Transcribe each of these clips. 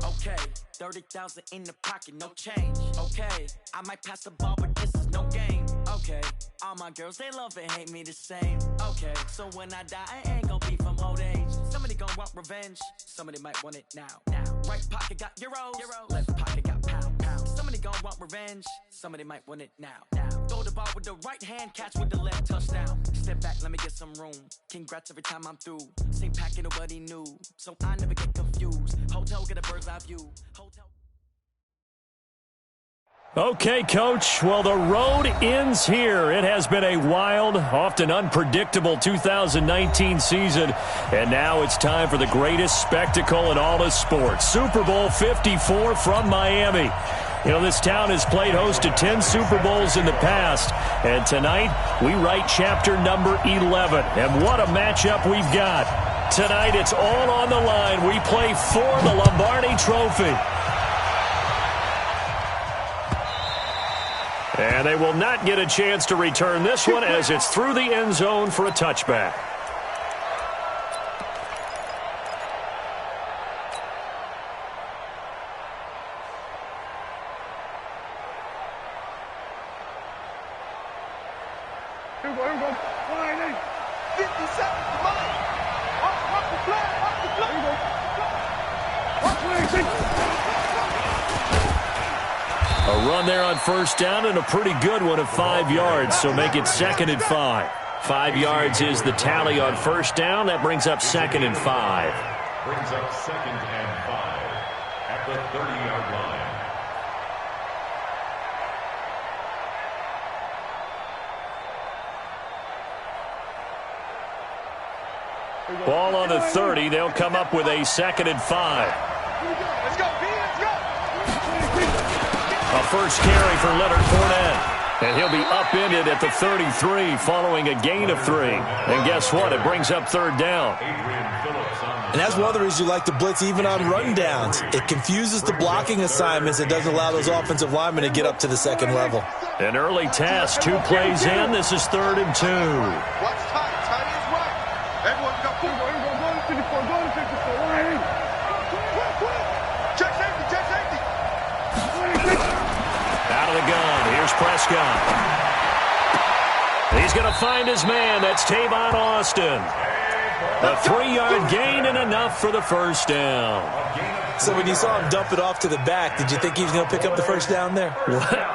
Okay, 30,000 in the pocket, no change. Okay, I might pass the ball, but this is no game. Okay, all my girls, they love and hate me the same. Okay, so when I die, I ain't gon' be from old age. Somebody gon' want revenge, somebody might want it now. Right pocket got euros, left pocket got pounds. Somebody gon' want revenge, somebody might want it now. Throw the ball with the right hand, catch with the left, touchdown. Step back, let me get some room. Congrats every time I'm through. Same packet, nobody knew, so I never get confused. Hotel, get a bird's eye view. Hotel. Okay, Coach. Well, the road ends here. It has been a wild, often unpredictable 2019 season, and now it's time for the greatest spectacle in all of sports. Super Bowl 54 from Miami. You know, this town has played host to 10 Super Bowls in the past, and tonight we write chapter number 11. And what a matchup we've got. Tonight it's all on the line. We play for the Lombardi Trophy. And they will not get a chance to return this one as it's through the end zone for a touchback. Here we go. 50 seconds, come on. Watch the play, watch the play. Here we go. A run there on first down and a pretty good one of 5 yards, so make it 2nd and 5. 5 yards is the tally on first down. That brings up 2nd and 5. Brings up 2nd and 5 at the 30-yard line. Ball on the 30. They'll come up with a 2nd and 5. Let's go, B, let's go. A first carry for Leonard Fournette. And he'll be upended at the 33 following a gain of 3. And guess what? It brings up 3rd down. And that's one of the reasons you like to blitz even on rundowns. It confuses the blocking assignments. It doesn't allow those offensive linemen to get up to the second level. An early task. 2 plays in. This is 3rd and 2. Watch time. Time is right. Everyone go. Go to 54. Go to 54. Check safety. Check safety. Out of the gun. Here's Prescott. He's going to find his man. That's Tavon Austin. A 3-yard gain and enough for the first down. So when you saw him dump it off to the back, did you think he was going to pick up the first down there?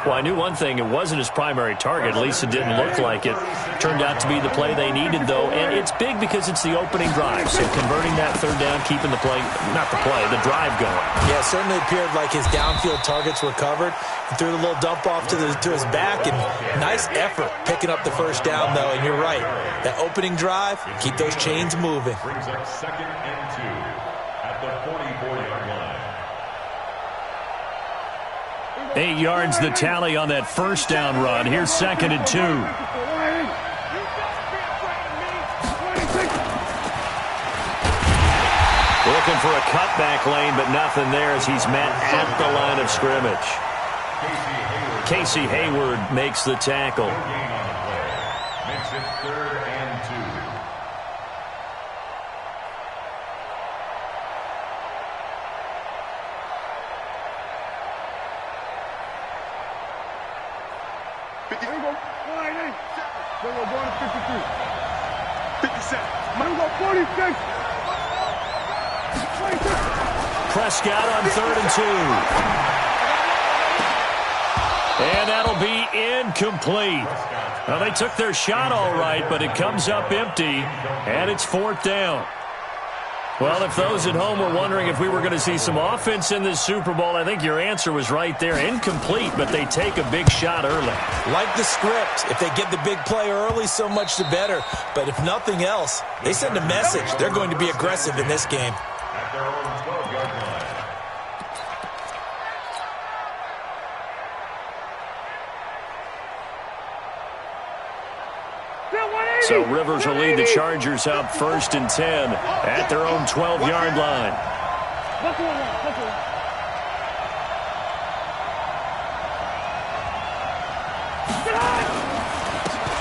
Well, I knew one thing. It wasn't his primary target. At least it didn't look like it. Turned out to be the play they needed, though. And it's big because it's the opening drive. So converting that 3rd down, keeping the play, not the play, the drive going. Yeah, it certainly appeared like his downfield targets were covered. He threw the little dump off to his back, and nice effort picking up the first down, though. And you're right. That opening drive, keep those chains moving. Brings up 2nd and 2 at the 44-yard line. 8 yards the tally on that first down run. Here's 2nd and 2. Looking for a cutback lane, but nothing there as he's met at the line of scrimmage. Casey Hayward makes the tackle. Makes it 3rd and 2. Here we go. 53. 57. Man, go 46. Prescott on 3rd and 2. And that'll be incomplete. Well, they took their shot all right, but it comes up empty, and it's 4th down. Well, if those at home were wondering if we were going to see some offense in this Super Bowl, I think your answer was right there. Incomplete, but they take a big shot early. Like the script, if they get the big play early, so much the better. But if nothing else, they send a message. They're going to be aggressive in this game. At their own 12-yard line. So Rivers will lead the Chargers up 1st and 10 at their own 12-yard line.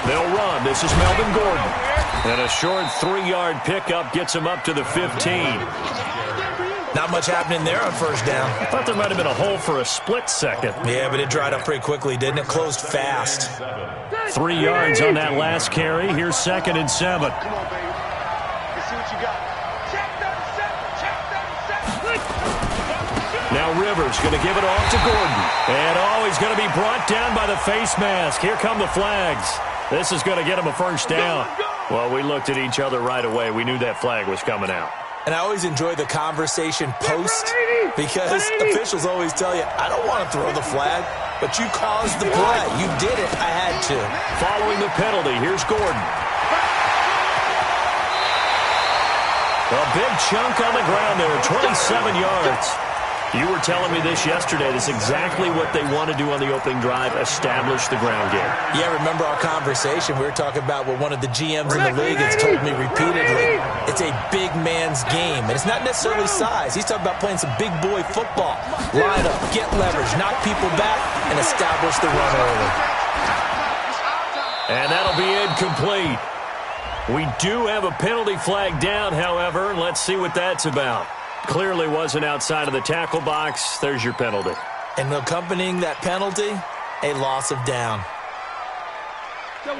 They'll run. This is Melvin Gordon. And a short 3-yard pickup gets him up to the 15. Not much happening there on first down. I thought there might have been a hole for a split second. Yeah, but it dried up pretty quickly, didn't it? Closed fast. 3 yards on that last carry. Here's 2nd and 7. Come on, baby. Let's see what you got. Check 37. Check 37. Now Rivers going to give it off to Gordon. And he's going to be brought down by the face mask. Here come the flags. This is going to get him a first down. Well, we looked at each other right away. We knew that flag was coming out. And I always enjoy the conversation post because officials always tell you, I don't want to throw the flag, but you caused the play. You did it. I had to. Following the penalty, here's Gordon. A big chunk on the ground there, 27 yards. You were telling me this yesterday. This is exactly what they want to do on the opening drive, establish the ground game. Yeah, remember our conversation? We were talking about what one of the GMs in the league has told me repeatedly. It's a big man's game, and it's not necessarily size. He's talking about playing some big boy football. Line up, get leverage, knock people back, and establish the run early. And that'll be incomplete. We do have a penalty flag down, however. Let's see what that's about. Clearly wasn't outside of the tackle box. There's your penalty. And accompanying that penalty, a loss of down.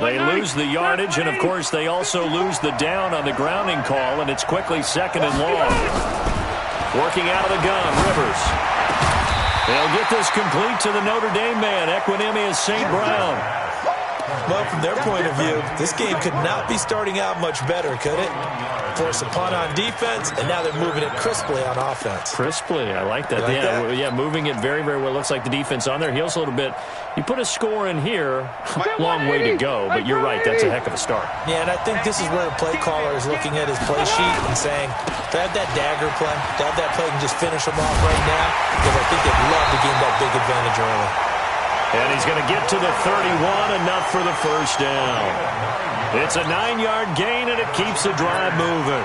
They lose the yardage, and, of course, they also lose the down on the grounding call, and it's quickly 2nd and long. Working out of the gun, Rivers. They'll get this complete to the Notre Dame man, Equanimeous St. Brown. Well, from their point of view, this game could not be starting out much better, could it? Force a punt on defense, and now they're moving it crisply on offense. Crisply, I like that. Yeah, moving it very, very well. Looks like the defense on their heels a little bit. You put a score in here, long way to go, but you're right, that's a heck of a start. Yeah, and I think this is where the play caller is looking at his play sheet and saying, to have that dagger play, to have that play and just finish them off right now, because I think they'd love to gain that big advantage early. And he's going to get to the 31, enough for the first down. It's a 9-yard gain, and it keeps the drive moving.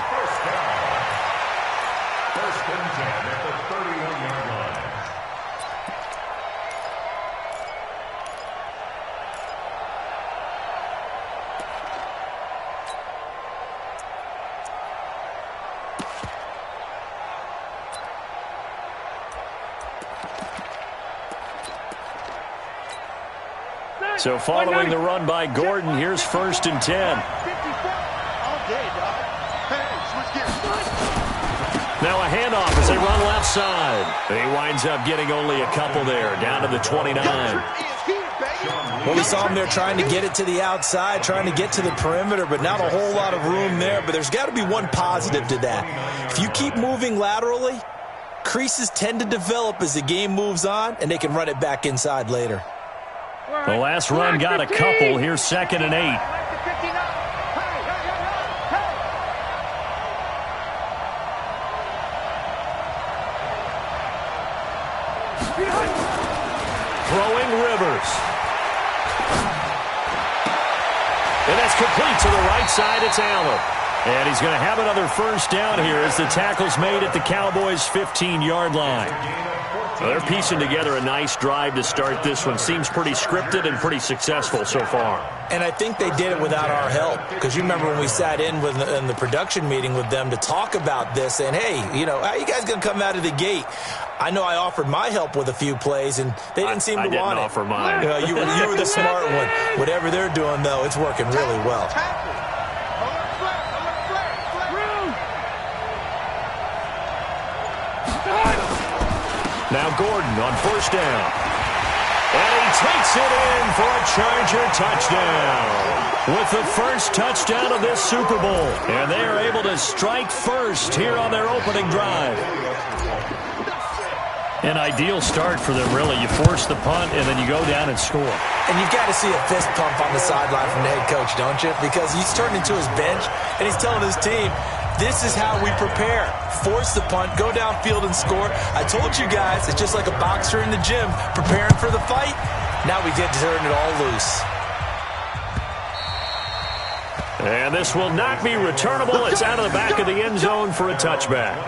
First and 10 at the 31-yard line. So following the run by Gordon, here's 1st and 10. Now a handoff as they run left side. He winds up getting only a couple there, down to the 29. Well, we saw him there trying to get it to the outside, trying to get to the perimeter, but not a whole lot of room there. But there's got to be one positive to that. If you keep moving laterally, creases tend to develop as the game moves on, and they can run it back inside later. The last run got a couple. Here's 2nd and 8. Throwing Rivers. And that's complete to the right side. It's Allen. And he's going to have another first down here as the tackle's made at the Cowboys' 15-yard line. Well, they're piecing together a nice drive to start this one. Seems pretty scripted and pretty successful so far. And I think they did it without our help. Because you remember when we sat in the production meeting with them to talk about this, and hey, how are you guys going to come out of the gate? I know I offered my help with a few plays, and they didn't seem to want it. I didn't offer mine. You were the smart one. Whatever they're doing, though, it's working really well. Now Gordon on first down. And he takes it in for a Charger touchdown. With the first touchdown of this Super Bowl. And they are able to strike first here on their opening drive. An ideal start for them, really. You force the punt, and then you go down and score. And you've got to see a fist pump on the sideline from the head coach, don't you? Because he's turned into his bench, and he's telling his team, this is how we prepare. Force the punt, go downfield and score. I told you guys, it's just like a boxer in the gym preparing for the fight. Now we get to turn it all loose. And this will not be returnable. It's out of the back of the end zone for a touchback.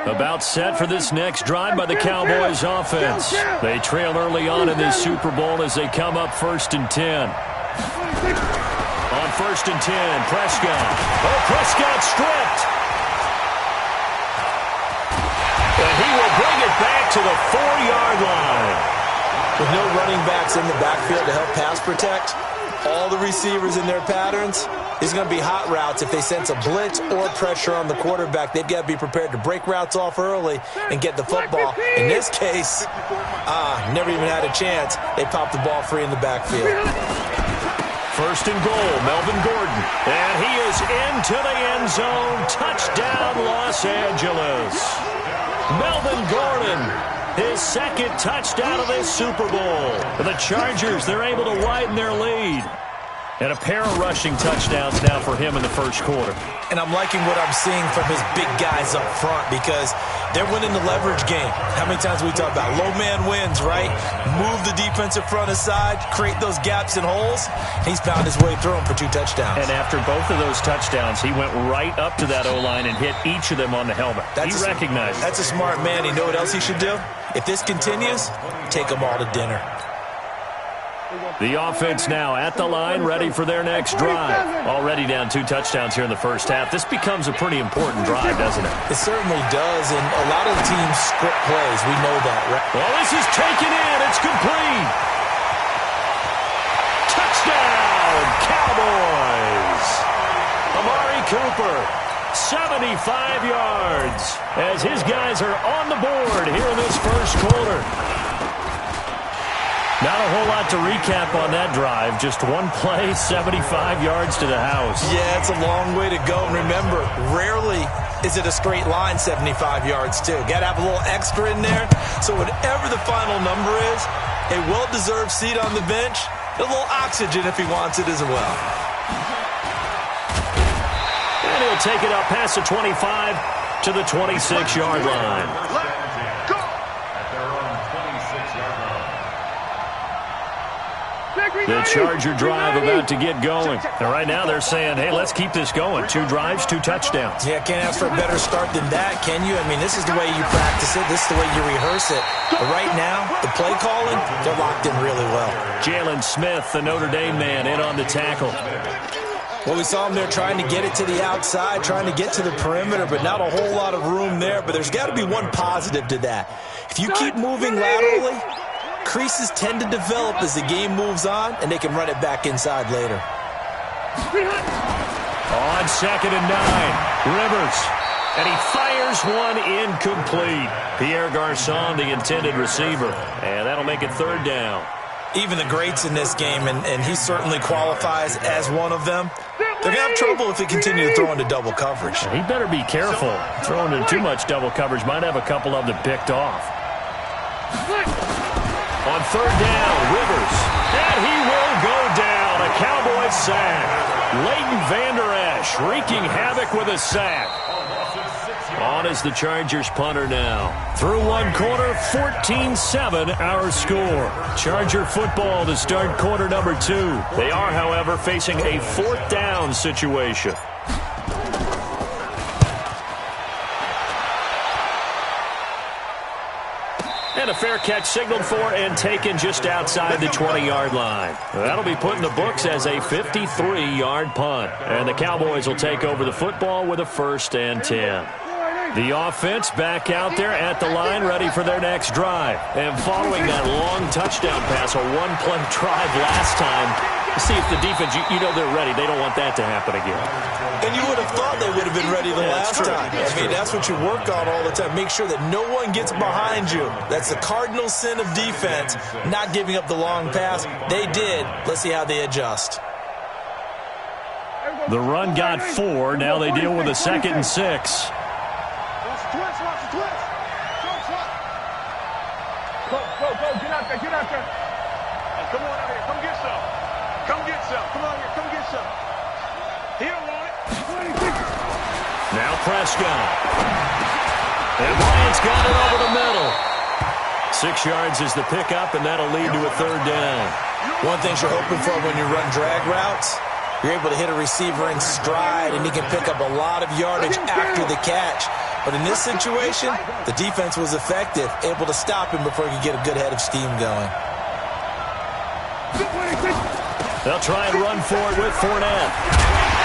A About set for this next drive by the Cowboys offense. They trail early on in this Super Bowl as they come up 1st and 10. On 1st and 10, Prescott. Oh, Prescott stripped. And he will bring it back to the 4-yard line. With no running backs in the backfield to help pass protect, all the receivers in their patterns, these are going to be hot routes. If they sense a blitz or pressure on the quarterback, they've got to be prepared to break routes off early and get the football. In this case, never even had a chance. They popped the ball free in the backfield. 1st and goal, Melvin Gordon. And he is into the end zone. Touchdown, Los Angeles. Melvin Gordon, his 2nd touchdown of this Super Bowl. For the Chargers, they're able to widen their lead. And a pair of rushing touchdowns now for him in the 1st quarter. And I'm liking what I'm seeing from his big guys up front because they're winning the leverage game. How many times we talk about low man wins, right? Move the defensive front aside, create those gaps and holes. He's found his way through them for 2 touchdowns. And after both of those touchdowns, he went right up to that O-line and hit each of them on the helmet. He recognized it. That's a smart man. You know what else he should do? If this continues, take them all to dinner. The offense now at the line, ready for their next drive. Already down 2 touchdowns here in the 1st half. This becomes a pretty important drive, doesn't it? It certainly does, and a lot of the teams script plays. We know that, right? Well, this is taken in. It's complete. Touchdown, Cowboys. Amari Cooper, 75 yards, as his guys are on the board here in this 1st quarter. Not a whole lot to recap on that drive. Just one play, 75 yards to the house. Yeah, it's a long way to go. And remember, rarely is it a straight line 75 yards, too. Got to have a little extra in there. So whatever the final number is, a well-deserved seat on the bench, a little oxygen if he wants it as well. And he'll take it up past the 25 to the 26-yard line. The Charger drive about to get going. And right now they're saying, hey, let's keep this going. 2 drives, 2 touchdowns. Yeah, can't ask for a better start than that, can you? I mean, this is the way you practice it. This is the way you rehearse it. But right now, the play calling, they're locked in really well. Jalen Smith, the Notre Dame man, in on the tackle. Well, we saw him there trying to get it to the outside, trying to get to the perimeter, but not a whole lot of room there. But there's got to be one positive to that. If you keep moving laterally, creases tend to develop as the game moves on, and they can run it back inside later. On 2nd and 9, Rivers. And he fires one incomplete. Pierre Garçon, the intended receiver. And that'll make it 3rd down. Even the greats in this game, and he certainly qualifies as one of them, they're going to have trouble if they continue to throw into double coverage. He better be careful. Throwing into too much double coverage might have a couple of them picked off. On 3rd down, Rivers. And he will go down. A Cowboys sack. Leighton Vander Esch wreaking havoc with a sack. On is the Chargers punter now. Through 1 quarter, 14-7 our score. Charger football to start quarter number 2. They are, however, facing a 4th down situation. And a fair catch signaled for and taken just outside the 20-yard line. That'll be put in the books as a 53-yard punt. And the Cowboys will take over the football with a 1st and 10. The offense back out there at the line, ready for their next drive. And following that long touchdown pass, a 1-play drive last time, see if the defense, you know they're ready. They don't want that to happen again. And you would have thought they would have been ready the last time. I mean, that's what you work on all the time. Make sure that no one gets behind you. That's the cardinal sin of defense, not giving up the long pass. They did. Let's see how they adjust. The run got 4. Now they deal with a 2nd and 6. Go, get out there. Hey, come on out here, come get some. Come on here, come get some. He don't want it. Now Prescott. And Bryant's got it over the middle. 6 yards is the pickup, and that'll lead to a 3rd down. One thing you're hoping for when you run drag routes, you're able to hit a receiver in stride, and he can pick up a lot of yardage after the catch. But in this situation, the defense was effective, able to stop him before he could get a good head of steam going. They'll try and run for it with Fournette.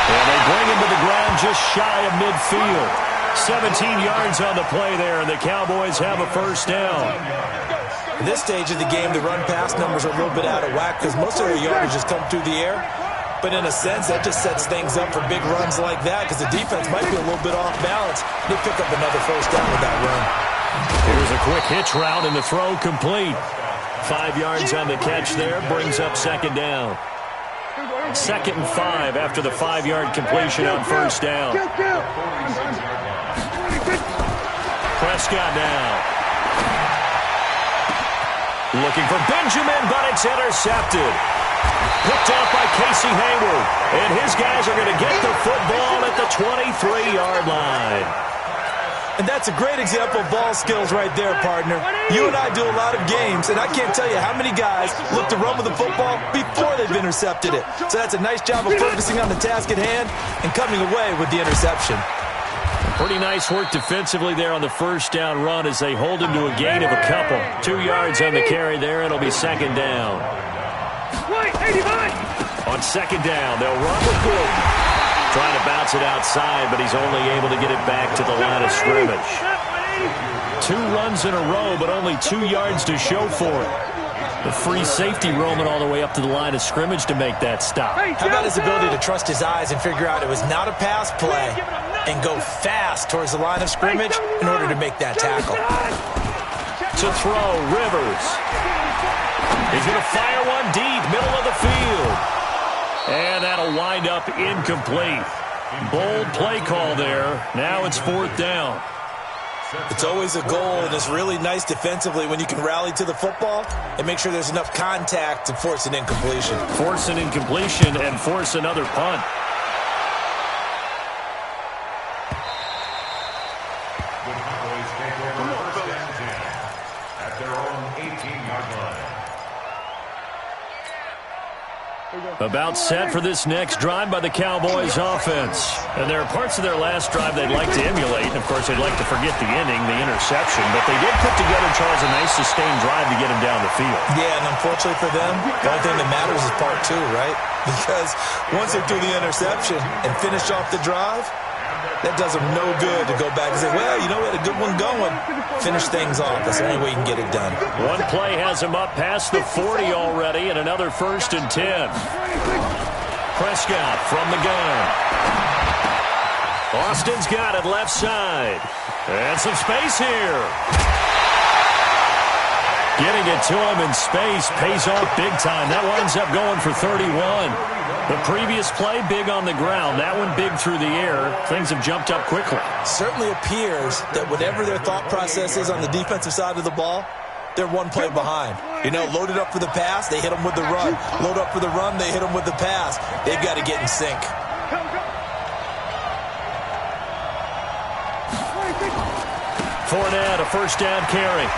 And they bring him to the ground just shy of midfield. 17 yards on the play there, and the Cowboys have a first down. At this stage of the game, the run-pass numbers are a little bit out of whack because most of their yardage has come through the air. But in a sense, that just sets things up for big runs like that because the defense might be a little bit off balance. They pick up another first down with that run. Here's a quick hitch route, and the throw complete. 5 yards on the catch there, brings up second down. 2nd and 5 after the 5-yard completion on first down. Prescott now. Looking for Benjamin, but it's intercepted. Picked off by Casey Hayward. And his guys are going to get the football at the 23-yard line. And that's a great example of ball skills right there, partner. You and I do a lot of games, and I can't tell you how many guys look to run with the football before they've intercepted it. So that's a nice job of focusing on the task at hand and coming away with the interception. Pretty nice work defensively there on the first down run as they hold him to a gain of a couple. 2 yards on the carry there. It'll be second down. On second down, they'll run with Gordon. Trying to bounce it outside, but he's only able to get it back to the line of scrimmage. 2 runs in a row, but only 2 yards to show for it. The free safety roaming all the way up to the line of scrimmage to make that stop. How about his ability to trust his eyes and figure out it was not a pass play and go fast towards the line of scrimmage in order to make that tackle. To throw, Rivers. He's going to fire one deep, middle of the field. And that'll wind up incomplete. Bold play call there. Now it's 4th down. It's always a goal, and it's really nice defensively when you can rally to the football and make sure there's enough contact to force an incompletion. Force an incompletion and force another punt. At their own 18-yard line. About set for this next drive by the Cowboys offense. And there are parts of their last drive they'd like to emulate. And, of course, they'd like to forget the inning, the interception. But they did put together, Charles, a nice sustained drive to get him down the field. Yeah, and unfortunately for them, the only thing that matters is part 2, right? Because once they do the interception and finish off the drive, that does them no good to go back and say, well, you know, we had a good one going. Finish things off. That's the only way you can get it done. One play has him up past the 40 already, and another 1st and 10. Prescott from the gun. Austin's got it left side. And some space here. Getting it to him in space pays off big time. That winds up going for 31. The previous play, big on the ground. That one big through the air. Things have jumped up quickly. Certainly appears that whatever their thought process is on the defensive side of the ball, they're one play behind. You know, loaded up for the pass, they hit them with the run. Load up for the run, they hit them with the pass. They've got to get in sync. Fournette, a first down carry.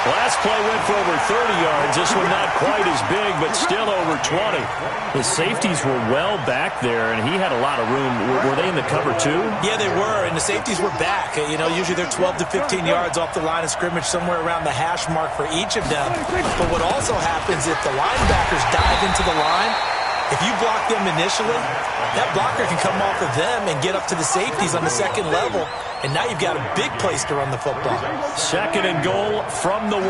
Last play went for over 30 yards. This one not quite as big, but still over 20. The safeties were well back there, and he had a lot of room. Were they in the cover too? Yeah, they were, and the safeties were back. You know, usually they're 12 to 15 yards off the line of scrimmage, somewhere around the hash mark for each of them. But what also happens if the linebackers dive into the line, if you block them initially, that blocker can come off of them and get up to the safeties on the second level. And now you've got a big place to run the football. 2nd and goal from the 1.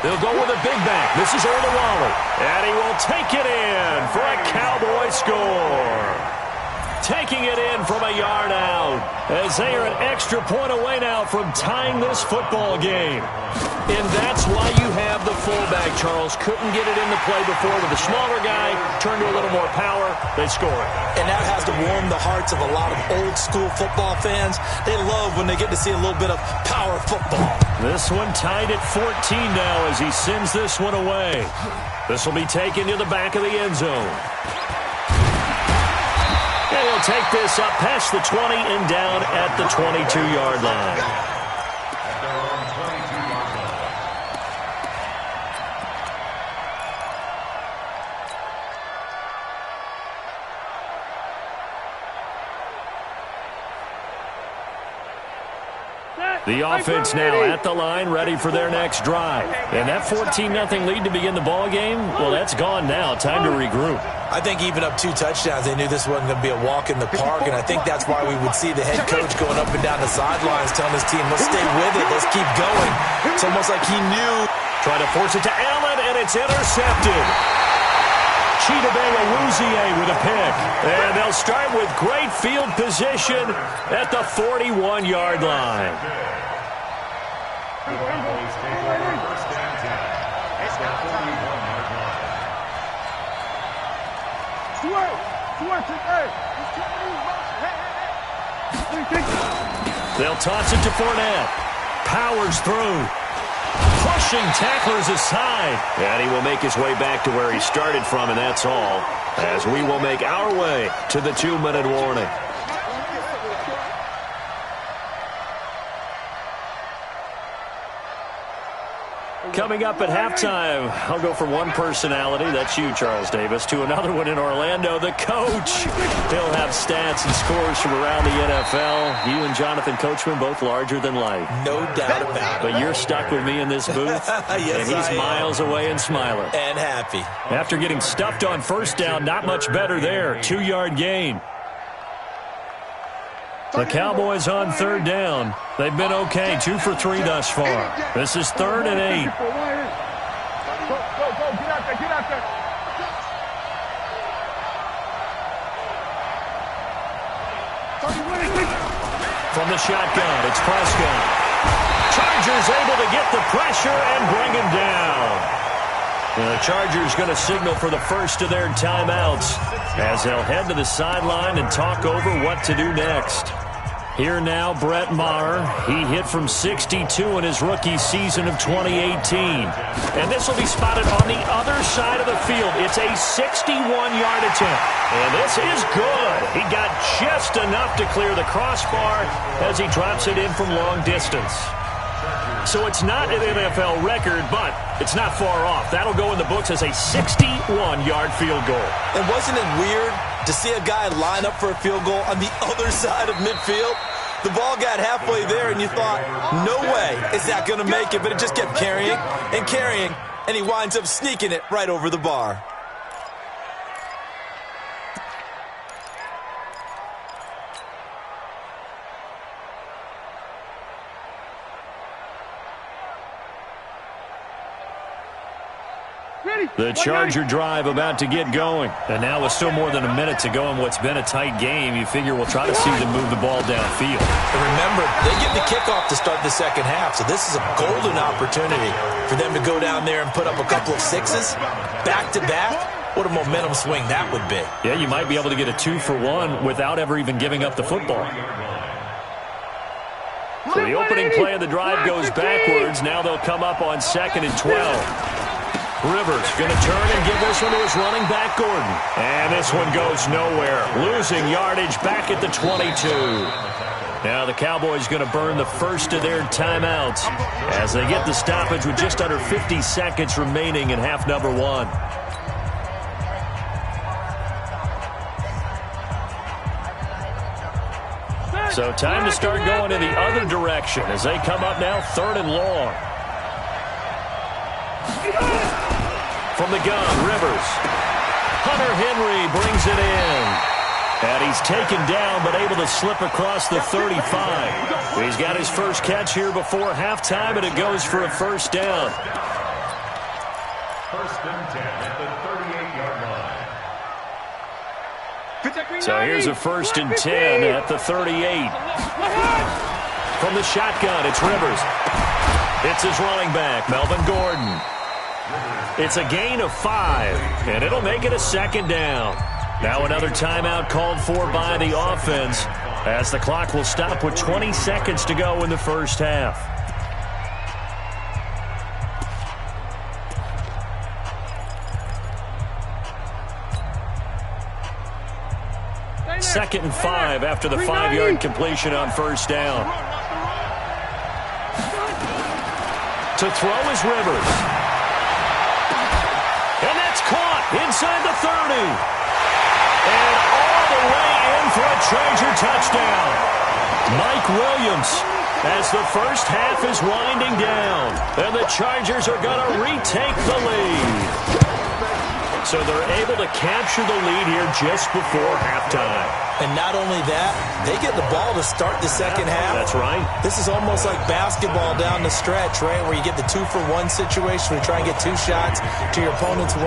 They'll go with a big back. This is Olawale. And he will take it in for a Cowboy score. Taking it in from a yard out as they are an extra point away now from tying this football game. And that's why you have the fullback, Charles. Couldn't get it into play before with a smaller guy. Turned to a little more power. They score it. And that has to warm the hearts of a lot of old-school football fans. They love when they get to see a little bit of power football. This one tied at 14 now as he sends this one away. This will be taken to the back of the end zone. And he'll take this up past the 20 and down at the 22-yard line. The offense now at the line, ready for their next drive. And that 14-0 lead to begin the ball game, well, that's gone now. Time to regroup. I think even up 2 touchdowns, they knew this wasn't going to be a walk in the park, and I think that's why we would see the head coach going up and down the sidelines telling his team, let's stay with it, let's keep going. It's almost like he knew. Trying to force it to Allen, and it's intercepted. Chidobe Awuzie with a pick. And they'll start with great field position at the 41-yard line. They'll toss it to Fournette. Powers through. Pushing tacklers aside. And he will make his way back to where he started from, and that's all. As we will make our way to the 2-minute warning. Coming up at halftime, I'll go from one personality, that's you, Charles Davis, to another one in Orlando, the coach. He'll have stats and scores from around the NFL. You and Jonathan Coachman, both larger than life. No doubt about it. But you're stuck with me in this booth, yes, and he's miles away and smiling. And happy. After getting stuffed on first down, not much better there. 2-yard gain. The Cowboys on third down. They've been okay, 2 for 3 thus far. This is 3rd and 8. Go, get out there, get out there. From the shotgun, it's Prescott. Chargers able to get the pressure and bring him down. And the Chargers going to signal for the first of their timeouts as they'll head to the sideline and talk over what to do next. Here now, Brett Maher. He hit from 62 in his rookie season of 2018. And this will be spotted on the other side of the field. It's a 61-yard attempt. And this is good. He got just enough to clear the crossbar as he drops it in from long distance. So it's not an NFL record, but it's not far off. That'll go in the books as a 61-yard field goal. And wasn't it weird to see a guy line up for a field goal on the other side of midfield? The ball got halfway there, and you thought, no way is that going to make it. But it just kept carrying and carrying, and he winds up sneaking it right over the bar. The Charger drive about to get going. And now with still more than a minute to go in what's been a tight game, you figure we'll try to see them move the ball downfield. And remember, they get the kickoff to start the second half, so this is a golden opportunity for them to go down there and put up a couple of sixes back-to-back. What a momentum swing that would be. Yeah, you might be able to get a 2-for-1 without ever even giving up the football. So the opening play of the drive goes backwards. Now they'll come up on 2nd and 12. Rivers going to turn and give this one to his running back, Gordon. And this one goes nowhere. Losing yardage back at the 22. Now the Cowboys going to burn the first of their timeouts as they get the stoppage with just under 50 seconds remaining in half number 1. So time to start going in the other direction as they come up now 3rd and long. From the gun, Rivers. Hunter Henry brings it in. And he's taken down but able to slip across the 35. He's got his first catch here before halftime, and it goes for a first down. 1st and 10 at the 38-yard line. So here's a 1st and 10 at the 38. From the shotgun, it's Rivers. It's his running back, Melvin Gordon. It's a gain of 5, and it'll make it a 2nd down. Now another timeout called for by the offense as the clock will stop with 20 seconds to go in the first half. Second and 5 after the 5-yard completion on first down. To throw is Rivers. And that's caught inside the 30. And all the way in for a Charger touchdown. Mike Williams as the first half is winding down. And the Chargers are going to retake the lead. So they're able to capture the lead here just before halftime. And not only that, they get the ball to start the second half. That's right. This is almost like basketball down the stretch, right, where you get the 2-for-1 situation where you try and get 2 shots to your opponent's 1.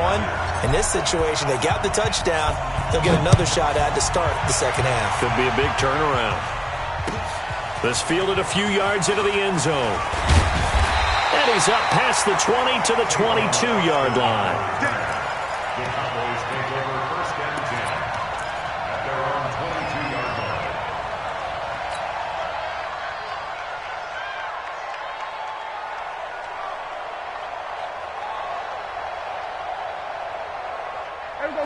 In this situation, they got the touchdown. They'll get another shot at to start the second half. Could be a big turnaround. This fielded a few yards into the end zone. And he's up past the 20 to the 22-yard line. The Cowboys take over first and 10 at their own 22-yard line.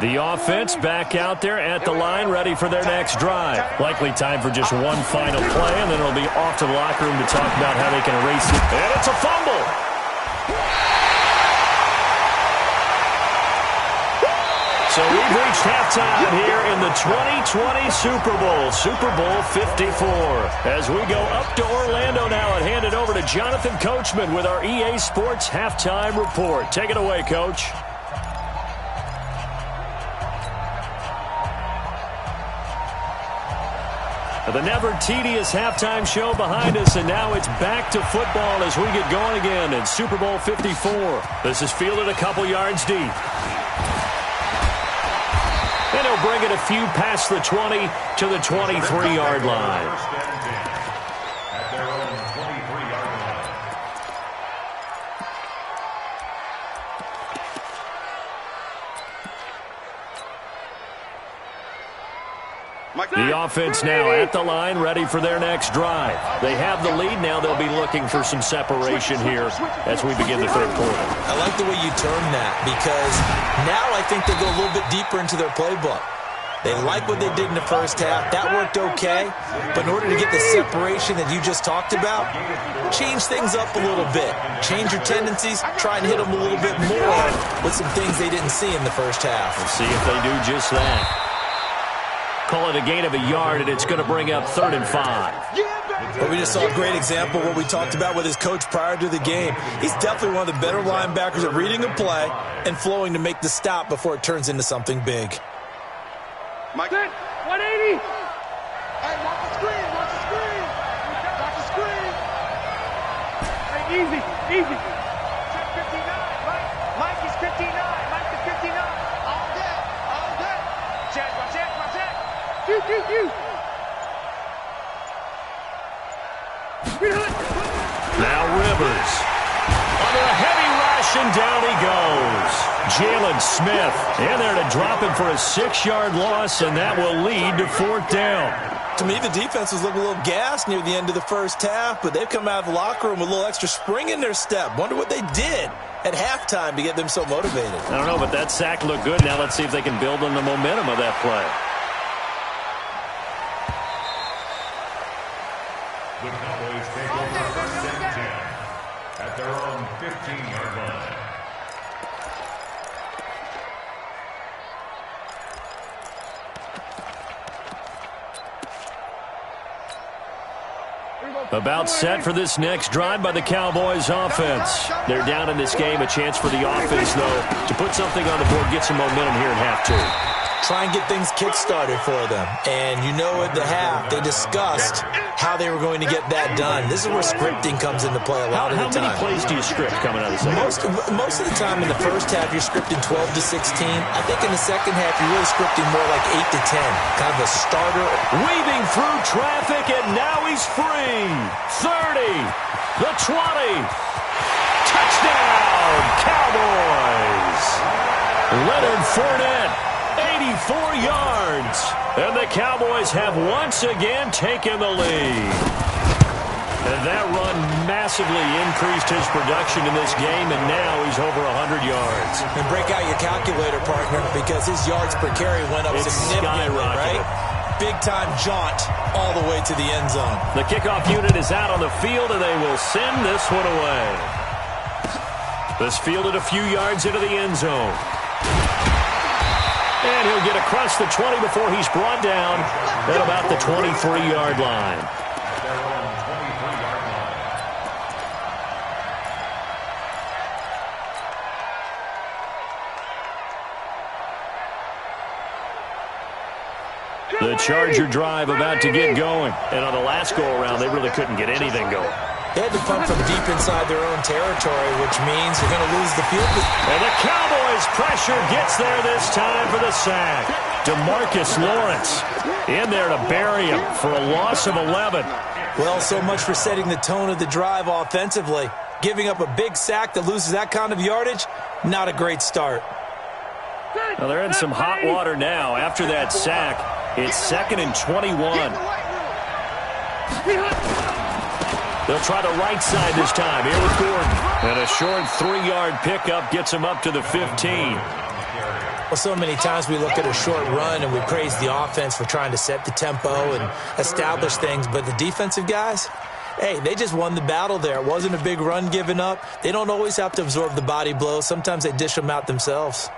The offense back out there at the line, ready for their next drive. Likely time for just one final play, and then it'll be off to the locker room to talk about how they can erase it. And it's a fumble. So we've reached halftime here in the 2020 Super Bowl, Super Bowl 54. As we go up to Orlando now and hand it over to Jonathan Coachman with our EA Sports Halftime Report. Take it away, Coach. The never tedious halftime show behind us, and now it's back to football as we get going again in Super Bowl 54. This is fielded a couple yards deep. And he'll bring it a few past the 20 to the 23-yard line. First and 10 at their own 23-yard line. The offense now at the line, ready for their next drive. They have the lead now. They'll be looking for some separation here as we begin the third quarter. I like the way you term that, because now I think they go a little bit deeper into their playbook. They like what they did in the first half. That worked okay. But in order to get the separation that you just talked about, change things up a little bit. Change your tendencies. Try and hit them a little bit more with some things they didn't see in the first half. We'll see if they do just that. Call it a gain of a yard, and it's going to bring up 3rd and 5. But we just saw a great example of what we talked about with his coach prior to the game. He's definitely one of the better linebackers at reading a play and flowing to make the stop before it turns into something big. Mike. 180. Hey, watch the screen. Watch the screen. Watch the screen. Hey, easy. Easy. Check 59. Mike is 59. Mike is 59. All day. All day. Check. Now Rivers. Under a heavy rush, and down he goes. Jalen Smith in there to drop him for a 6-yard loss, and that will lead to 4th down. To me, the defense was looking a little gassed near the end of the first half, but they've come out of the locker room with a little extra spring in their step. Wonder what they did at halftime to get them so motivated. I don't know, but that sack looked good. Now let's see if they can build on the momentum of that play. The Cowboys take over first and 10 at their own 15-yard line. About set for this next drive by the Cowboys offense. They're down in this game. A chance for the offense, though, to put something on the board, get some momentum here in half 2. Try and get things kick-started for them. And you know at the half, they discussed how they were going to get that done. This is where scripting comes into play a lot of the time. How many plays do you script coming out of the second? Most of the time in the first half, you're scripting 12 to 16. I think in the second half, you're really scripting more like 8 to 10. Kind of a starter. Weaving through traffic, and now he's free. 30, the 20. Touchdown, Cowboys. Leonard Fournette, 84 yards. And the Cowboys have once again taken the lead. And that run massively increased his production in this game, and now he's over 100 yards. And break out your calculator, partner, because his yards per carry went up significantly, right? Big-time jaunt all the way to the end zone. The kickoff unit is out on the field, and they will send this one away. This fielded a few yards into the end zone. And he'll get across the 20 before he's brought down at about the 23-yard line. At their own 23-yard The Charger drive about to get going. And on the last go-around, they really couldn't get anything going. They had to punt from deep inside their own territory, which means you're going to lose the field. And the Cowboys' pressure gets there this time for the sack. DeMarcus Lawrence in there to bury him for a loss of 11. Well, so much for setting the tone of the drive offensively. Giving up a big sack that loses that kind of yardage, not a great start. Well, they're in some hot water now. After that sack, it's 2nd and 21. They'll try the right side this time. Here with Gordon. And a short 3-yard pickup gets him up to the 15. Well, so many times we look at a short run and we praise the offense for trying to set the tempo and establish things. But the defensive guys, hey, they just won the battle there. It wasn't a big run given up. They don't always have to absorb the body blows. Sometimes they dish them out themselves.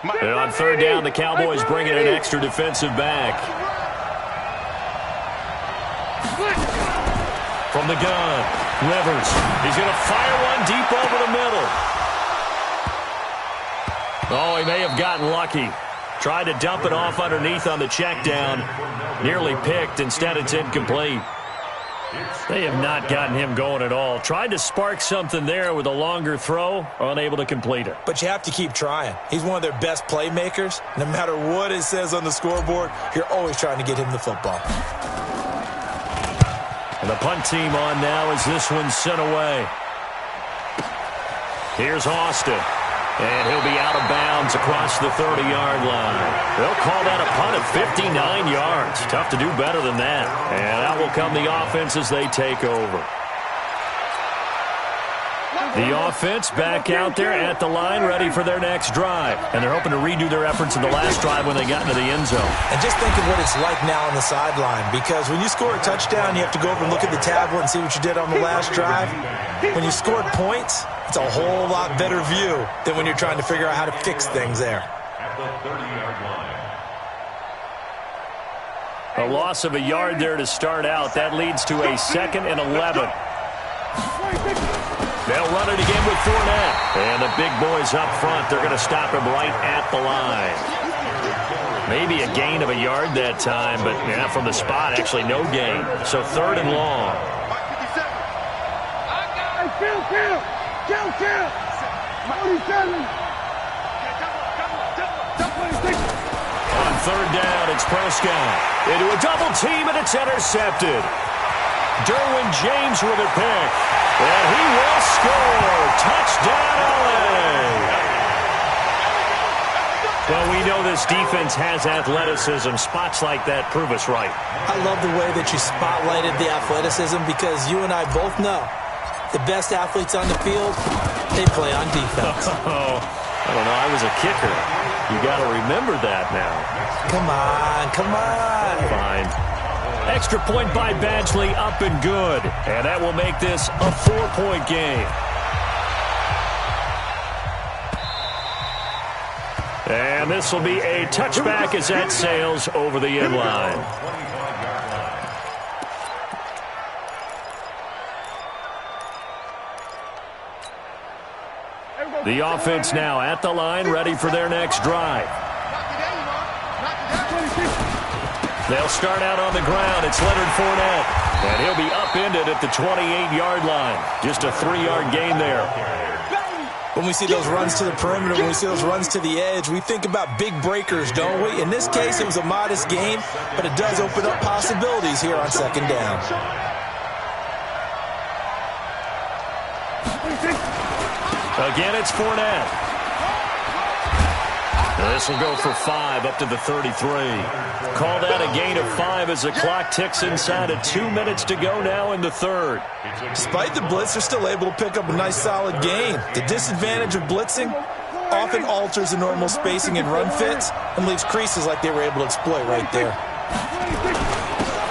And on 3rd down, the Cowboys bring in an extra defensive back. From the gun, Rivers. He's going to fire one deep over the middle. Oh, he may have gotten lucky. Tried to dump it off underneath on the check down. Nearly picked. Instead, it's incomplete. They have not gotten him going at all. Tried to spark something there with a longer throw. Unable to complete it. But you have to keep trying. He's one of their best playmakers. No matter what it says on the scoreboard, you're always trying to get him the football. And the punt team on now as this one's sent away. Here's Austin. And he'll be out of bounds across the 30-yard line. They'll call that a punt of 59 yards. Tough to do better than that. And out will come the offense as they take over. The offense back out there at the line, ready for their next drive. And they're hoping to redo their efforts in the last drive when they got into the end zone. And just think of what it's like now on the sideline. Because when you score a touchdown, you have to go over and look at the tablet and see what you did on the last drive. When you scored points, it's a whole lot better view than when you're trying to figure out how to fix things there. At the 30-yard line. A loss of a yard there to start out. That leads to a 2nd and 11. They'll run it again with Fournette. And the big boys up front, they're going to stop him right at the line. Maybe a gain of a yard that time, but yeah, from the spot, actually no gain. So 3rd and long. On 3rd down, it's Prescott. Into a double team, and it's intercepted. Derwin James with a pick. And he will score. Touchdown, LA. Well, we know this defense has athleticism. Spots like that prove us right. I love the way that you spotlighted the athleticism because you and I both know the best athletes on the field, they play on defense. Oh, I don't know. I was a kicker. You got to remember that now. Come on, come on. Fine. Extra point by Badgley, up and good. And that will make this a 4-point game. And this will be a touchback as that sails over the end line. The offense now at the line, ready for their next drive. They'll start out on the ground. It's Leonard Fournette. And he'll be upended at the 28-yard line. Just a 3-yard gain there. When we see those runs to the perimeter, when we see those runs to the edge, we think about big breakers, don't we? In this case, it was a modest gain, but it does open up possibilities here on 2nd down. Again, it's Fournette. This will go for 5 up to the 33. Call that a gain of 5 as the clock ticks inside of 2 minutes to go now in the 3rd. Despite the blitz, they're still able to pick up a nice solid gain. The disadvantage of blitzing often alters the normal spacing and run fits and leaves creases like they were able to exploit right there.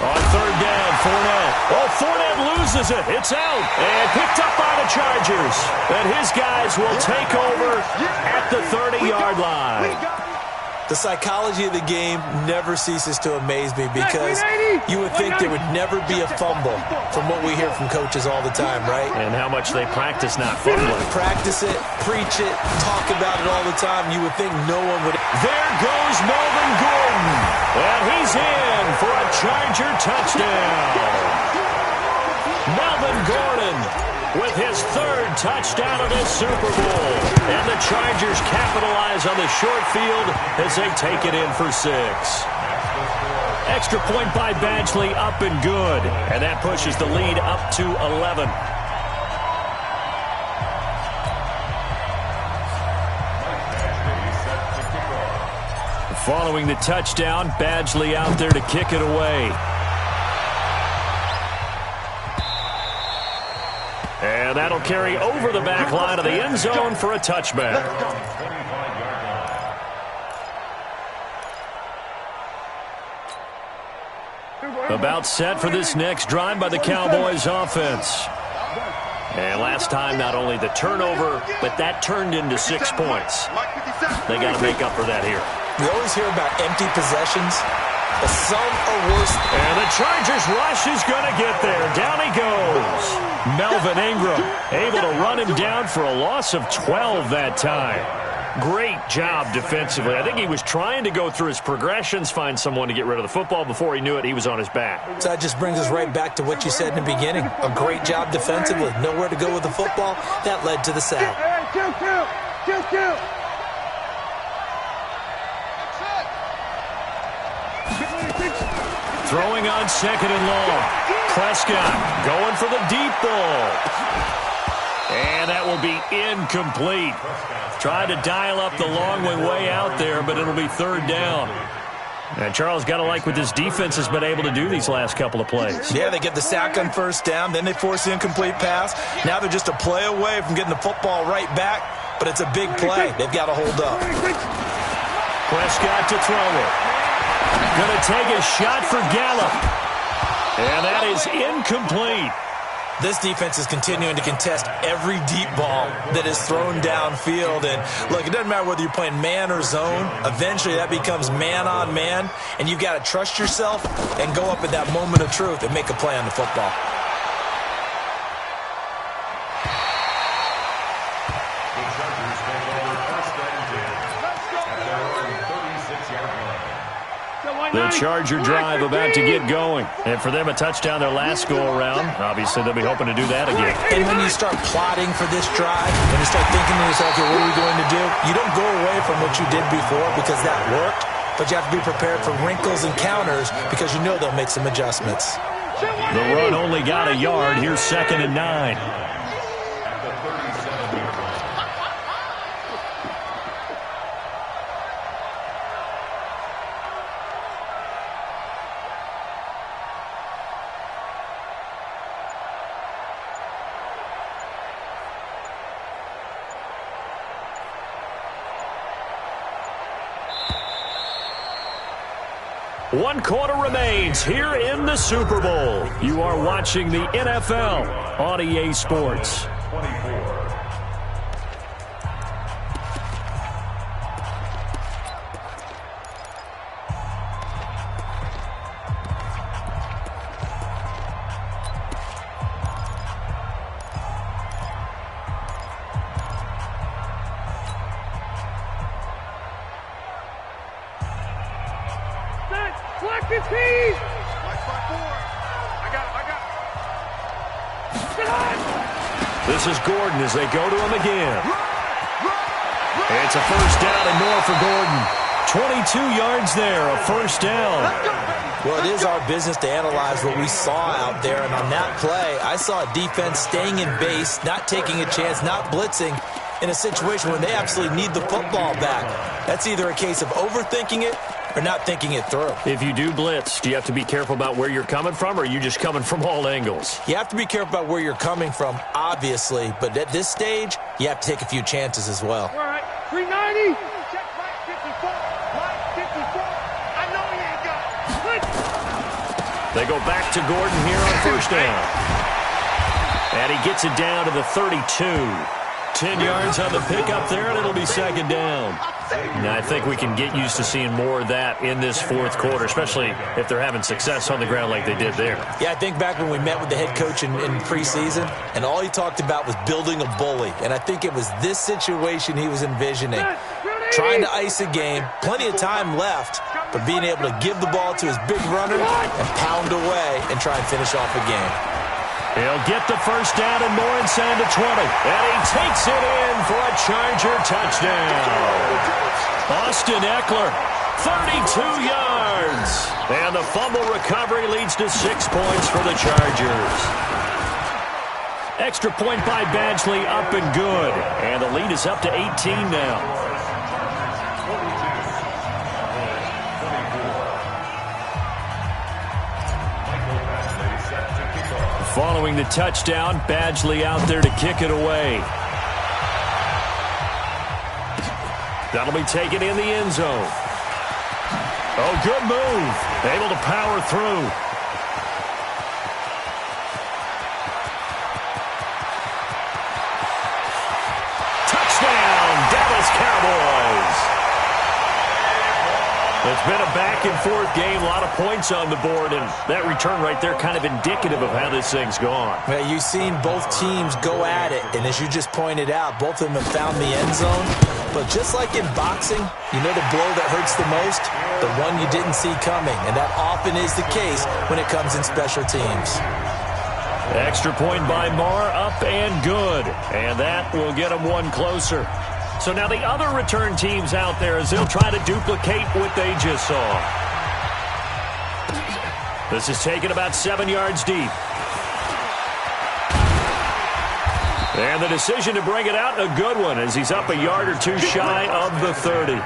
On 3rd down, Fournette. Oh, Fournette loses it. It's out. And picked up by the Chargers. And his guys will take over at the 30-yard line. The psychology of the game never ceases to amaze me because you would think there would never be a fumble from what we hear from coaches all the time, right? And how much they practice not fumbling. Practice it, preach it, talk about it all the time. You would think no one would. There goes Melvin Gordon. And he's in for a Charger touchdown. Melvin Gordon with his third touchdown of this Super Bowl. And the Chargers capitalize on the short field as they take it in for 6. Extra point by Badgley, up and good. And that pushes the lead up to 11. Following the touchdown, Badgley out there to kick it away. And that'll carry over the back line of the end zone for a touchback. About set for this next drive by the Cowboys offense. And last time, not only the turnover, but that turned into 6 points. They got to make up for that here. We always hear about empty possessions, but some are worse. And the Chargers rush is going to get there. Down he goes. Melvin Ingram able to run him down for a loss of 12 that time. Great job defensively. I think he was trying to go through his progressions, find someone to get rid of the football. Before he knew it, he was on his back. So that just brings us right back to what you said in the beginning. A great job defensively. Nowhere to go with the football. That led to the sack. Throwing on second and long. Prescott going for the deep ball. And that will be incomplete. Tried to dial up the long way out there, but it'll be third down. And Charles, got to like what this defense has been able to do these last couple of plays. Yeah, they get the sack on first down, then they force the incomplete pass. Now they're just a play away from getting the football right back, but it's a big play. They've got to hold up. Prescott to throw it. Going to take a shot for Gallup. And that is incomplete. This defense is continuing to contest every deep ball that is thrown downfield. And, look, it doesn't matter whether you're playing man or zone. Eventually that becomes man on man. And you've got to trust yourself and go up at that moment of truth and make a play on the football. The Charger drive about to get going. And for them, a touchdown their last go-around. Obviously, they'll be hoping to do that again. And when you start plotting for this drive, when you start thinking to yourself, okay, what are we going to do? You don't go away from what you did before because that worked, but you have to be prepared for wrinkles and counters because you know they'll make some adjustments. The run only got a yard. Here's 2nd and 9. One quarter remains here in the Super Bowl. You are watching the NFL on EA Sports. 24. This is Gordon as they go to him again. It's a first down and more for Gordon. 22 yards there, a first down. Well, it is our business to analyze what we saw out there, and on that play, I saw a defense staying in base, not taking a chance, not blitzing, in a situation where they absolutely need the football back. That's either a case of overthinking it or not thinking it through. If you do blitz, do you have to be careful about where you're coming from, or are you just coming from all angles? You have to be careful about where you're coming from, obviously, but at this stage, you have to take a few chances as well. All right, 390. Check right 54. Right 54. I know he ain't got it. They go back to Gordon here on first down. And he gets it down to the 32. 10 yards on the pickup there, and it'll be second down. And I think we can get used to seeing more of that in this fourth quarter, especially if they're having success on the ground like they did there. Yeah, I think back when we met with the head coach in preseason, and all he talked about was building a bully. And I think it was this situation he was envisioning. Trying to ice a game, plenty of time left, but being able to give the ball to his big runner and pound away and try and finish off a game. He'll get the first down and more inside the 20. And he takes it in for a Charger touchdown. Austin Eckler, 32 yards. And the fumble recovery leads to 6 points for the Chargers. Extra point by Badgley, up and good. And the lead is up to 18 now. Following the touchdown, Badgley out there to kick it away. That'll be taken in the end zone. Oh, good move. Able to power through. Touchdown, Dallas Cowboys. It's been a back-and-forth game, a lot of points on the board, and that return right there kind of indicative of how this thing's gone. Well, you've seen both teams go at it, and as you just pointed out, both of them have found the end zone. But just like in boxing, you know the blow that hurts the most? The one you didn't see coming, and that often is the case when it comes in special teams. Extra point by Marr, up and good, and that will get them one closer. So now the other return teams out there as they'll try to duplicate what they just saw. This is taken about 7 yards deep. And the decision to bring it out, a good one, as he's up a yard or two shy of the 30.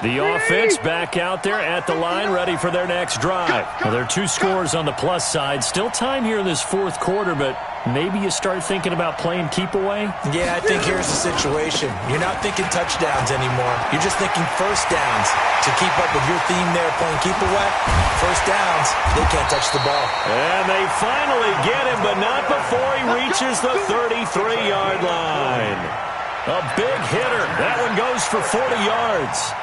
The offense back out there at the line, ready for their next drive. Well, there are 2 scores on the plus side. Still time here in this fourth quarter, but maybe you start thinking about playing keep away? Yeah, I think here's the situation. You're not thinking touchdowns anymore. You're just thinking first downs. To keep up with your theme there, playing keep away, first downs, they can't touch the ball. And they finally get him, but not before he reaches the 33-yard line. A big hitter. That one goes for 40 yards.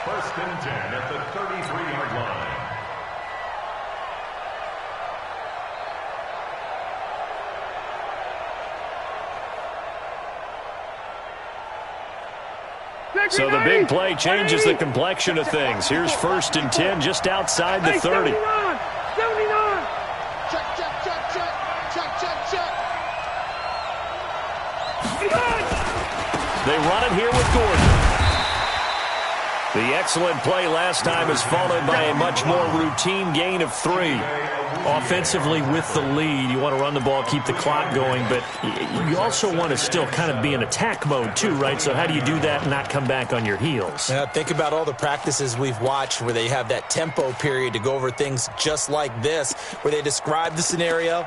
First and 10 at the 33-yard line. So the big play changes the complexion of things. Here's first and 10 just outside the 30. 79! Check, check, check, check. Check, check, check. They run it here with Gordon. The excellent play last time is followed by a much more routine gain of 3. Offensively with the lead, you want to run the ball, keep the clock going, but you also want to still kind of be in attack mode too, right? So how do you do that and not come back on your heels? Now, think about all the practices we've watched where they have that tempo period to go over things just like this, where they describe the scenario,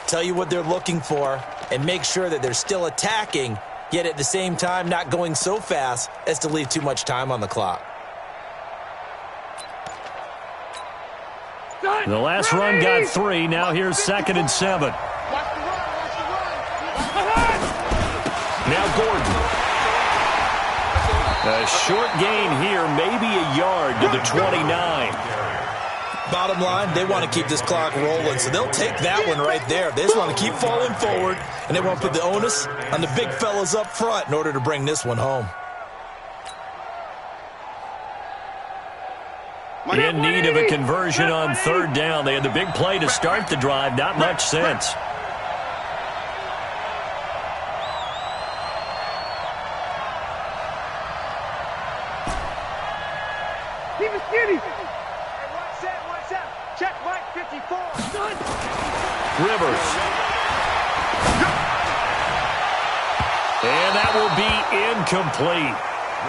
tell you what they're looking for, and make sure that they're still attacking, yet at the same time not going so fast as to leave too much time on the clock. The last run got 3. Now here's 2nd and 7. Now Gordon. A short gain here, maybe a yard to the 29. Bottom line, they want to keep this clock rolling, so they'll take that one right there. They just want to keep falling forward, and they want to put the onus on the big fellas up front in order to bring this one home. In need of a conversion on 3rd down. They had the big play to start the drive. Not much sense. Keep it skinny. One set. Check right 54. Rivers. And that will be incomplete.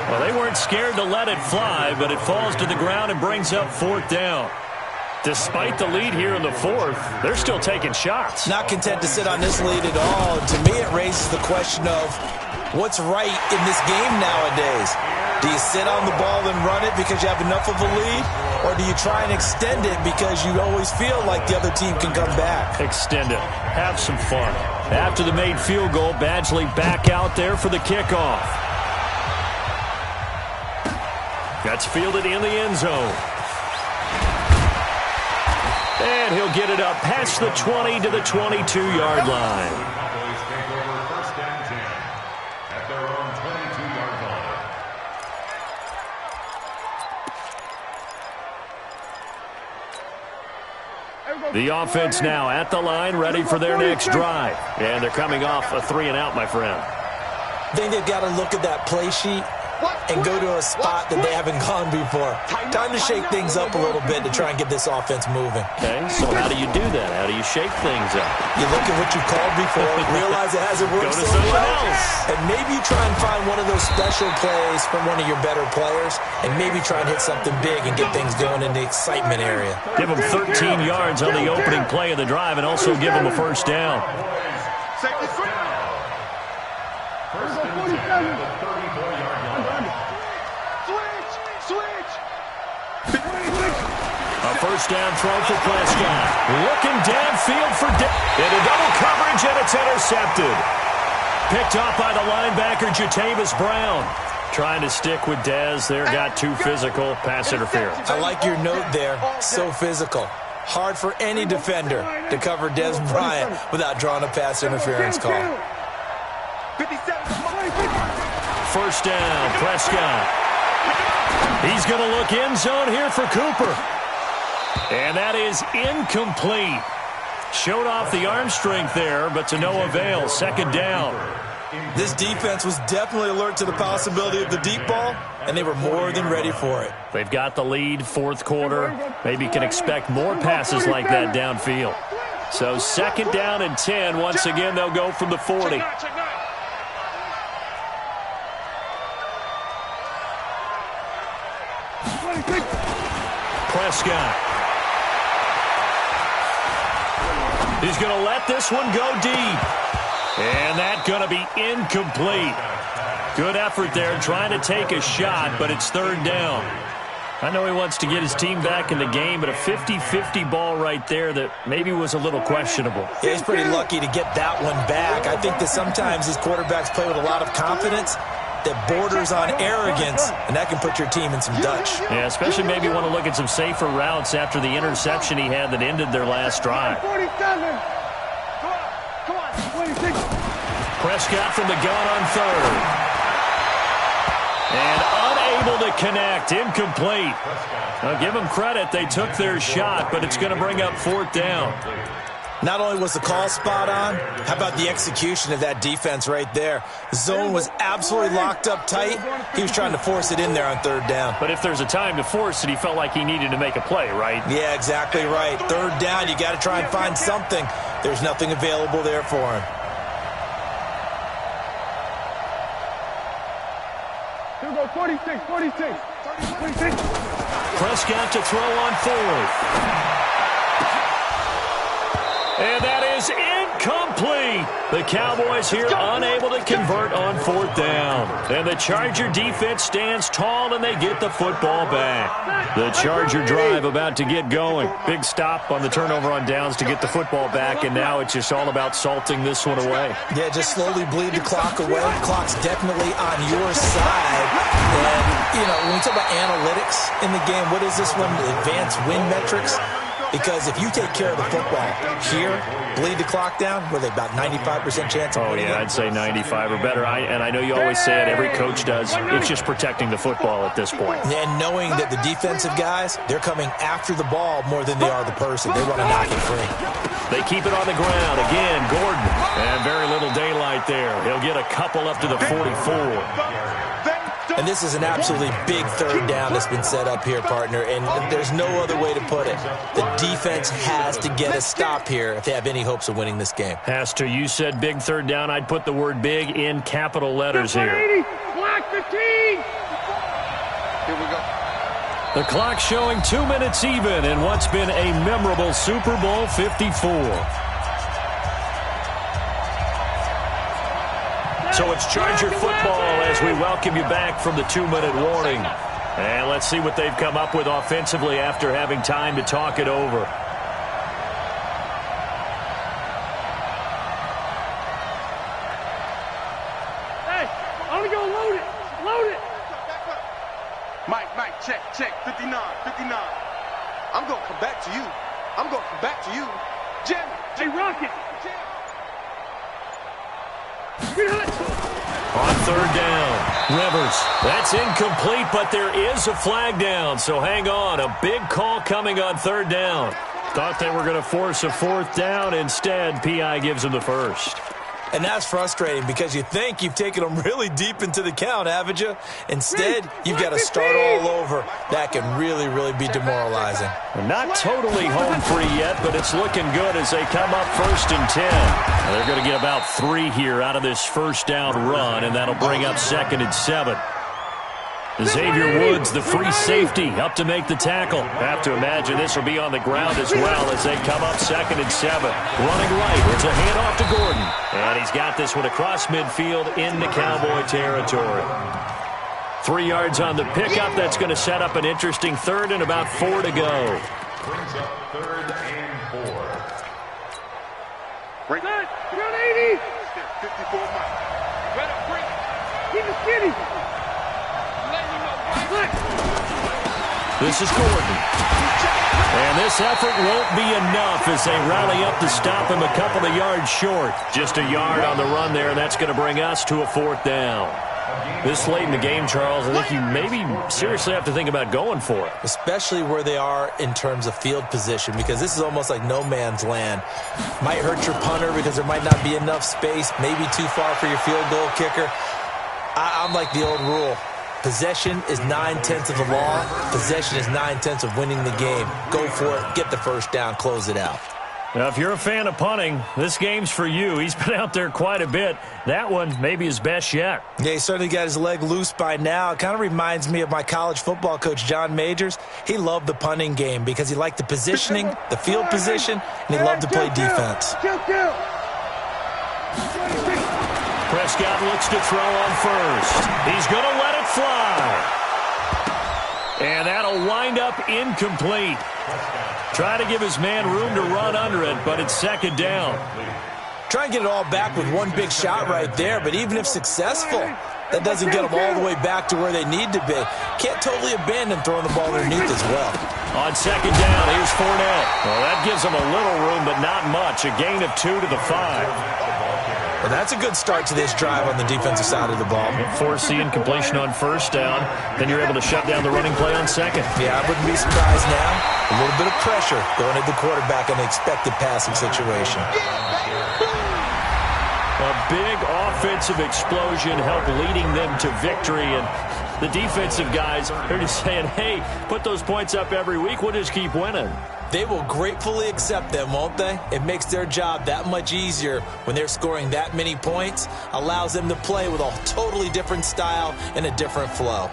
Well, they weren't scared to let it fly, but it falls to the ground and brings up 4th down. Despite the lead here in the 4th, they're still taking shots. Not content to sit on this lead at all. To me, it raises the question of what's right in this game nowadays. Do you sit on the ball and run it because you have enough of a lead? Or do you try and extend it because you always feel like the other team can come back? Extend it. Have some fun. After the made field goal, Badgley back out there for the kickoff. That's fielded in the end zone. And he'll get it up past the 20 to the 22-yard line. The offense now at the line, ready for their next drive. And they're coming off a 3-and-out, my friend. I think they've got to look at that play sheet and go to a spot that they haven't gone before. Time to shake things up a little bit to try and get this offense moving. Okay, so how do you do that? How do you shake things up? You look at what you called before, realize it hasn't worked so well, and maybe you try and find one of those special plays from one of your better players, and maybe try and hit something big and get things going in the excitement area. Give them 13 yards on the opening play of the drive and also give them a first down. A first down throw for Prescott. Looking downfield for into double coverage, and it's intercepted. Picked off by the linebacker, Jatavis Brown. Trying to stick with Dez there, got too physical. Pass interference. I like your note there. So physical. Hard for any defender to cover Dez Bryant without drawing a pass interference call. First down, Prescott. He's going to look end zone here for Cooper. And that is incomplete. Showed off the arm strength there, but to no avail. Second down. This defense was definitely alert to the possibility of the deep ball, and they were more than ready for it. They've got the lead, fourth quarter. Maybe can expect more passes like that downfield. So second down and 10. Once again, they'll go from the 40. Prescott. He's going to let this one go deep. And that's going to be incomplete. Good effort there trying to take a shot, but it's third down. I know he wants to get his team back in the game, but a 50-50 ball right there that maybe was a little questionable. Yeah, he's pretty lucky to get that one back. I think that sometimes these quarterbacks play with a lot of confidence that borders on arrogance, and that can put your team in some Dutch. Yeah, especially maybe want to look at some safer routes after the interception he had that ended their last drive. Prescott from the gun on third. And unable to connect, incomplete. Now give them credit, they took their shot, but it's going to bring up fourth down. Not only was the call spot on, how about the execution of that defense right there? The zone was absolutely locked up tight. He was trying to force it in there on third down. But if there's a time to force it, he felt like he needed to make a play, right? Yeah, exactly right. Third down, you got to try and find something. There's nothing available there for him. Here we go, 46. Prescott to throw on fourth. And that is incomplete. The Cowboys here unable to convert on fourth down. And the Charger defense stands tall, and they get the football back. The Charger drive about to get going. Big stop on the turnover on downs to get the football back, and now it's just all about salting this one away. Yeah, just slowly bleed the clock away. The clock's definitely on your side. And, you know, when we talk about analytics in the game, what is this one? Advanced win metrics? Because if you take care of the football here, bleed the clock down, were they about 95% chance of winning? Oh, yeah, I'd say 95 or better. And I know you always say it, every coach does. It's just protecting the football at this point. And knowing that the defensive guys, they're coming after the ball more than they are the person. They want to knock it free. They keep it on the ground. Again, Gordon. And very little daylight there. He'll get a couple up to the 44. And this is an absolutely big third down that's been set up here, partner, and there's no other way to put it. The defense has to get a stop here if they have any hopes of winning this game. Has to. You said big third down. I'd put the word big in capital letters here. Block 15. Here we go. The clock showing 2 minutes even in what's been a memorable Super Bowl 54. So it's Charger football as we welcome you back from the 2-minute warning. And let's see what they've come up with offensively after having time to talk it over. Hey, only go load it. Load it. Mike, check, 59. I'm going to come back to you. Jim. Hey, Rocket. On third down, Rivers. That's incomplete, but there is a flag down. So hang on. A big call coming on third down. Thought they were going to force a fourth down. Instead, P.I. gives them the first. And that's frustrating because you think you've taken them really deep into the count, haven't you? Instead, you've got to start all over. That can really, really be demoralizing. Not totally home free yet, but it's looking good as they come up 1st and 10. They're going to get about 3 here out of this first down run, and that'll bring up 2nd and 7. Xavier Woods, the free safety, up to make the tackle. Have to imagine this will be on the ground as well as they come up 2nd and 7. Running right, it's a handoff to Gordon. And he's got this one across midfield into Cowboy territory. 3 yards on the pickup. That's going to set up an interesting third and about 4 to go. Brings up 3rd and 4. Break. Good. You're on 80. 54 miles. Better break. Keep it skinny. This is Gordon. And this effort won't be enough as they rally up to stop him a couple of yards short. Just a yard on the run there, and that's going to bring us to a 4th down. This late in the game, Charles, I think you maybe seriously have to think about going for it. Especially where they are in terms of field position, because this is almost like no man's land. Might hurt your punter because there might not be enough space, maybe too far for your field goal kicker. I'm like the old rule. Possession is 9/10 of the law. Possession is 9/10 of winning the game. Go for it. Get the first down. Close it out. Now, if you're a fan of punting, this game's for you. He's been out there quite a bit. That one maybe his best yet. Yeah, he certainly got his leg loose by now. It kind of reminds me of my college football coach, John Majors. He loved the punting game because he liked the positioning, the field position, and he loved to play defense. Prescott looks to throw on first. He's going to let it fly. And that'll wind up incomplete. Try to give his man room to run under it, but it's 2nd down. Try and get it all back with one big shot right there, but even if successful, that doesn't get them all the way back to where they need to be. Can't totally abandon throwing the ball underneath as well. On 2nd down, here's Fournette. Well, that gives them a little room, but not much. A gain of 2 to the 5. Well, that's a good start to this drive on the defensive side of the ball. Force the incompletion on 1st down. Then you're able to shut down the running play on 2nd. Yeah, I wouldn't be surprised now. A little bit of pressure going at the quarterback in an expected passing situation. A big offensive explosion helped leading them to victory. And the defensive guys are just saying, hey, put those points up every week. We'll just keep winning. They will gratefully accept them, won't they? It makes their job that much easier when they're scoring that many points. Allows them to play with a totally different style and a different flow.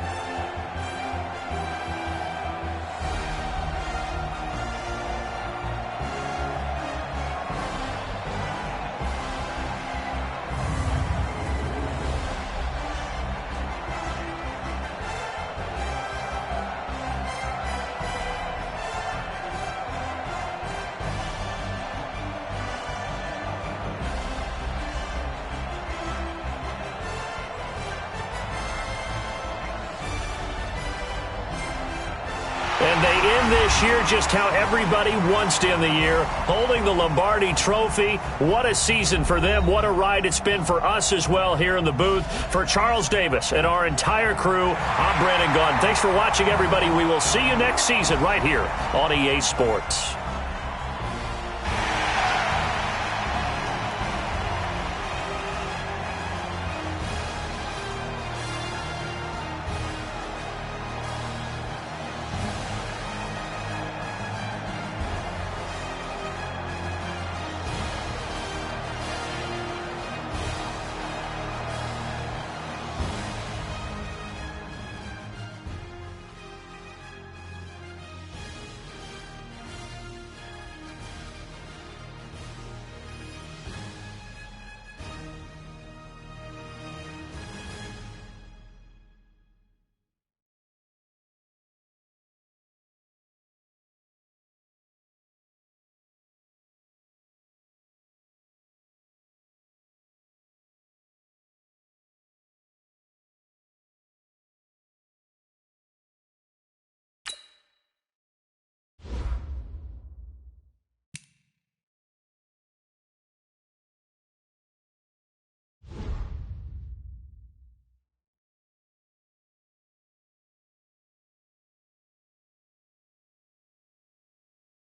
And they end this year just how everybody wants to end the year, holding the Lombardi Trophy. What a season for them. What a ride it's been for us as well here in the booth. For Charles Davis and our entire crew, I'm Brandon Gaudin. Thanks for watching, everybody. We will see you next season right here on EA Sports.